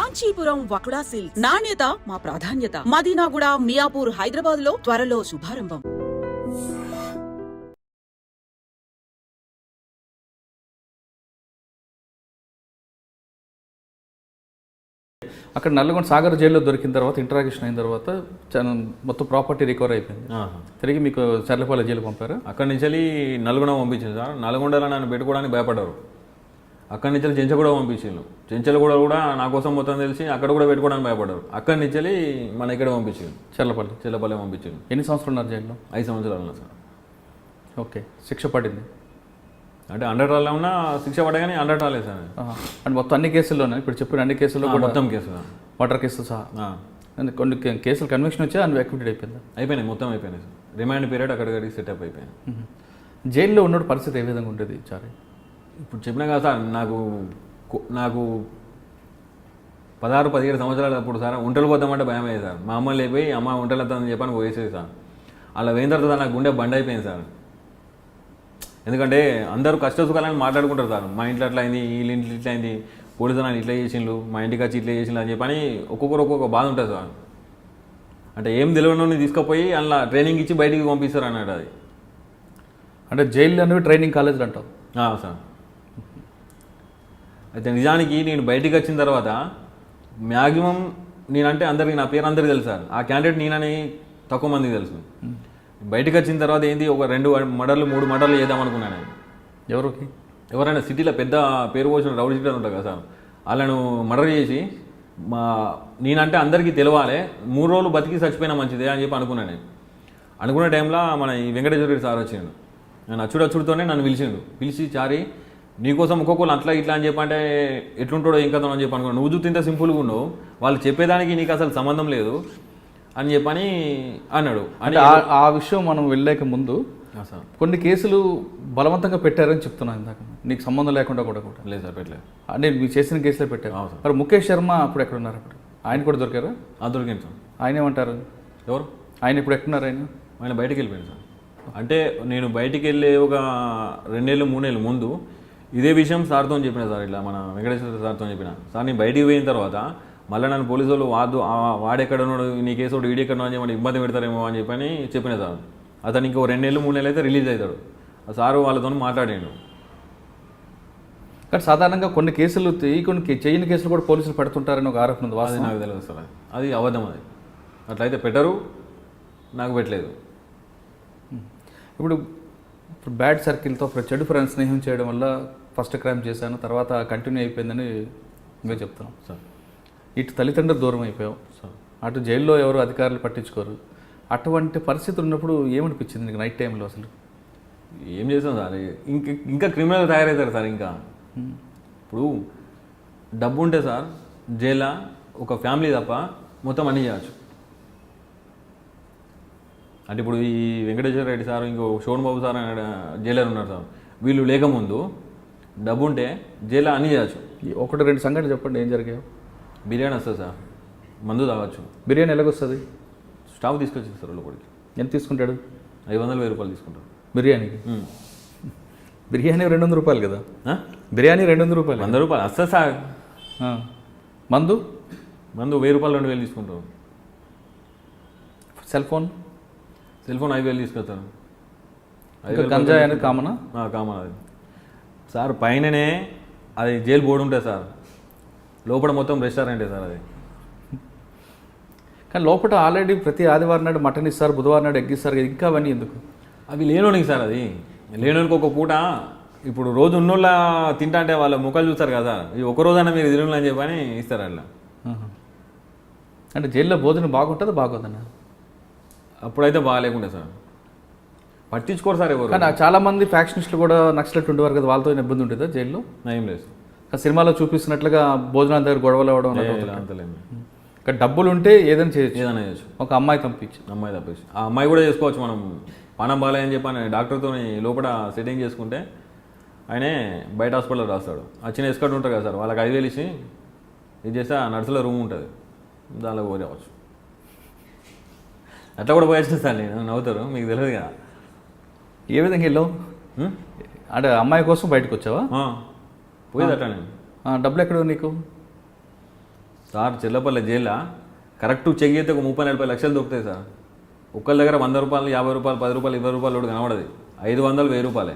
Kanchipuram వకుడా silks నాణ్యత మా ప్రాధాన్యత. మదీనాగూడ, మియాపూర్, హైదరాబాద్ లో త్వరలో శుభారంభం. అక్కడ నల్లగొండ సాగర్ జైల్లో దొరికిన తర్వాత ఇంట్రాగేషన్ అయిన తర్వాత మొత్తం ప్రాపర్టీ రికవర్ అయిపోయింది. తిరిగి మీకు చర్లపల్లి జైలు పంపారు. అక్కడి నుంచి వెళ్ళి నల్గొండ పంపించింది సార్. నల్గొండలో నన్ను పెట్టుకోవడానికి భయపడ్డారు. అక్కడి నుంచి చెంచగూడ పంపించారు. చెంచలగూడ కూడా నా కోసం మొత్తం తెలిసి అక్కడ కూడా పెట్టుకోవడానికి భయపడ్డారు. అక్కడి నుంచి వెళ్ళి మన ఇక్కడ పంపించారు, చెర్లపల్లి పంపించారు. ఎన్ని సంవత్సరాలు ఉన్నారు జైల్లో? 5 సంవత్సరాలు సార్. ఓకే, శిక్ష పడింది అంటే 100 రాళ్ళు ఉన్నా శిక్ష పడ్డా కానీ 100 రాలేదు సార్. అంటే మొత్తం అన్ని కేసుల్లోనే ఇప్పుడు చెప్పిన అన్ని కేసుల్లో మొత్తం కేసులు, మర్డర్ కేసు సహా కొన్ని కేసులు కన్విక్షన్ వచ్చి అన్ని ఎక్విటెడ్ అయిపోయింది. అయిపోయినాయి, మొత్తం అయిపోయినాయి సార్. రిమాండ్ పీరియడ్ అక్కడికి సెటప్ అయిపోయింది. జైల్లో ఉన్న పరిస్థితి ఏ విధంగా ఉంటుంది చారి? ఇప్పుడు చెప్పినా కదా సార్, నాకు 16-17 సంవత్సరాలు అప్పుడు సార్ ఒంటలు పోతామంటే భయం అయ్యేది సార్. మా అమ్మ లేపోయి అమ్మ ఒంటలు వస్తుందని చెప్పని పోయేసేది సార్. అలా పోయిన తర్వాత నాకు గుండె బండ్ అయిపోయింది సార్. ఎందుకంటే అందరూ కష్ట సుఖాలని మాట్లాడుకుంటారు సార్. మా ఇంట్లో అట్లా అయింది, వీళ్ళ ఇంట్లో ఇట్లా అయింది, పోలీసు నన్ను ఇట్లా చేసిండ్రు, మా ఇంటికి వచ్చి ఇట్లా చేసిండ్రు అని చెప్పని ఒక్కొక్కరు ఒక్కొక్క బాధ ఉంటుంది సార్. అంటే ఏం తెలియని తీసుకుపోయి అలా ట్రైనింగ్ ఇచ్చి బయటికి పంపిస్తారు అన్నాడు. అది అంటే జైలు అనేవి ట్రైనింగ్ కాలేజీలు అంటావు సార్. అయితే నిజానికి నేను బయటికి వచ్చిన తర్వాత మ్యాక్సిమం నేనంటే అందరికీ నా పేరు అందరికీ తెలుసు సార్. ఆ క్యాండిడేట్ నేనని తక్కువ మందికి తెలుసు. బయటకు వచ్చిన తర్వాత ఏంది ఒక 2 మర్డర్లు 3 మర్డర్లు చేద్దామనుకున్నాను. ఎవరైనా సిటీలో పెద్ద పేరు పోసిన రౌడీ షీటర్ ఉంటారు కదా సార్, వాళ్ళను మర్డర్ చేసి నేనంటే అందరికీ తెలవాలి, 3 రోజులు బతికి చచ్చిపోయినా మంచిదే అని చెప్పి అనుకున్నాను. అనుకునే టైంలో మన ఈ వెంకటేశ్వర రెడ్డి సార్ వచ్చిండు. నేను అచ్చుడుతోనే నన్ను పిలిచి చారి నీకోసం ఒక్కొక్కరు అట్లా ఇట్లా అని చెప్పంటే ఎట్లుంటాడో ఇంకా అని చెప్పి అనుకున్నాను. నువ్వు చూస్తే ఇంత సింపుల్గా ఉన్నావు, వాళ్ళు చెప్పేదానికి నీకు అసలు సంబంధం లేదు అని చెప్పని అన్నాడు. అంటే ఆ విషయం మనం వెళ్ళలేక ముందు కొన్ని కేసులు బలవంతంగా పెట్టారని చెప్తున్నాను ఇందాక, నీకు సంబంధం లేకుండా కూడా లేదు సార్, పెట్టలేదు. అంటే మీరు చేసిన కేసులే పెట్టారు. మరి ముఖేష్ శర్మ అప్పుడు ఎక్కడున్నారు? అప్పుడు ఆయన కూడా దొరికారా? దొరికింది సార్. ఆయన ఏమంటారు? ఎవరు ఆయన ఇప్పుడు ఎక్కడున్నారు? ఆయన బయటికి వెళ్ళిపోయాడు సార్. అంటే నేను బయటికి వెళ్ళే ఒక 2 నెలలు 3 నెలలు ముందు ఇదే విషయం సార్తో చెప్పిన సార్. ఇట్లా మన వెంకటేశ్వర సార్తో చెప్పిన సార్, నేను బయటికి పోయిన తర్వాత మళ్ళీ నన్ను పోలీసు వాళ్ళు వాడెక్కడ ఉన్నాడు, నీ కేసు ఒకటి ఈడెక్కడ అని చెప్పి ఇబ్బంది పెడతారేమో అని చెప్పిన సార్. అతను ఇంకో 2 నెలలు 3 నెలలు అయితే రిలీజ్ అవుతాడు. ఆ సారు వాళ్ళతో మాట్లాడాడు. కానీ సాధారణంగా కొన్ని కేసులు కొన్ని చేయని కేసులు కూడా పోలీసులు పెడుతుంటారని ఒక ఆరోపణ ఉంది. అది నాకు తెలియదు సార్, అది అబద్ధం. అది అట్లయితే పెట్టరు, నాకు పెట్టలేదు. ఇప్పుడు బ్యాడ్ సర్కిల్తో చెడు ఫ్రెండ్స్ స్నేహం చేయడం వల్ల ఫస్ట్ క్రైమ్ చేశాను, తర్వాత కంటిన్యూ అయిపోయిందని మేము చెప్తున్నాం సార్. ఇటు తల్లిదండ్రులు దూరం అయిపోయావు సార్, అటు జైల్లో ఎవరు అధికారులు పట్టించుకోరు. అటువంటి పరిస్థితులు ఉన్నప్పుడు ఏమనిపించింది నీకు నైట్ టైంలో? అసలు ఏం చేస్తాం సార్, ఇంకా క్రిమినల్ తయారవుతారు సార్. ఇంకా ఇప్పుడు డబ్బు ఉంటే సార్ జైల్లో ఒక ఫ్యామిలీ తప్ప మొత్తం అన్నీ చేయవచ్చు. అంటే ఇప్పుడు ఈ వెంకటేశ్వర రెడ్డి సార్, ఇంకో శోభన్ బాబు సార్ జైలర్ ఉన్నారు సార్. వీళ్ళు లేకముందు డబ్బు ఉంటే జైల్లో అన్నీ చేయవచ్చు. 1-2 సంఘటనలు చెప్పండి, ఏం జరిగాయో? బిర్యానీ వస్తుంది సార్, మందు తాగొచ్చు. బిర్యానీ ఎలాగొస్తుంది? స్టాఫ్ తీసుకొచ్చింది సార్ లోపలికి. ఎంత తీసుకుంటాడు? 500-1000 రూపాయలు తీసుకుంటారు బిర్యానీకి. బిర్యానీ 200 రూపాయలు కదా? బిర్యానీ 200 రూపాయలు. 100 రూపాయలు వస్తుంది సార్. మందు 1000 రూపాయలు 2000 తీసుకుంటారు. సెల్ ఫోన్ 5000 తీసుకొస్తారు. గంజాయి అనేది కామనా? కామన్ అది సార్. పైననే అది జైలు బోర్డు ఉంటుంది సార్, లోపల మొత్తం రెస్టారెంటే సార్ అది. కానీ లోపల ఆల్రెడీ ప్రతి ఆదివారం నాడు మటన్ ఇస్తారు, బుధవారం నాడు ఎగ్ ఇస్తారు, ఇంకా అవన్నీ ఎందుకు? అవి లేనోనికి సార్. అది లేనోనికి ఒక పూట, ఇప్పుడు రోజు ఉన్నోళ్ళ తింటా అంటే వాళ్ళ ముఖాలు చూస్తారు కదా, ఈ ఒక రోజైనా మీరు తినలు అని చెప్పని ఇస్తారు అట్లా. అంటే జైల్లో భోజనం బాగుంటుందా బాగోదన్నా? అప్పుడైతే బాగాలేకుండే సార్, పట్టించుకోరు సార్ ఎవరు. కానీ చాలామంది ఫ్యాక్షనిస్టులు కూడా నక్సలెట్ ఉండేవారు కదా, వాళ్ళతో ఇబ్బంది ఉంటుందా జైల్లో? ఏం లేదు సార్. సినిమాలో చూపిస్తున్నట్లుగా భోజనాల దగ్గర గొడవలు అవ్వడం అంతలేదు. ఇక్కడ డబ్బులు ఉంటే ఏదైనా చేయొచ్చు. ఒక అమ్మాయి తప్పించి ఆ అమ్మాయి కూడా చేసుకోవచ్చు. మనం పానం బాగాలేదని చెప్పని డాక్టర్తో లోపల సెట్టింగ్ చేసుకుంటే ఆయనే బయట హాస్పిటల్లో రాస్తాడు. ఆ చిన్న ఎస్కట్ ఉంటారు కదా సార్, వాళ్ళకి 5000 ఇచ్చి ఇది చేస్తే ఆ నర్సులో రూమ్ ఉంటుంది, దానిలో పోయి రావచ్చు. అట్లా కూడా పోయొచ్చు సార్. నేను నవ్వుతారు, మీకు తెలియదు కదా. ఏ విధంగా వెళ్ళావు? అంటే అమ్మాయి కోసం బయటకు వచ్చావా? పోయేది అట్లా. నేను డబ్బులు ఎక్కడ నీకు? సార్ చెల్లపల్లి జైల్లో కరెక్ట్ చెక్ అయితే ఒక 30-40 లక్షలు దొరుకుతాయి సార్. ఒక్కళ్ళ దగ్గర 100 రూపాయలు, 50 రూపాయలు, 10 రూపాయలు, 20 రూపాయలు కూడా కనబడదు. 500, 1000 రూపాయలే.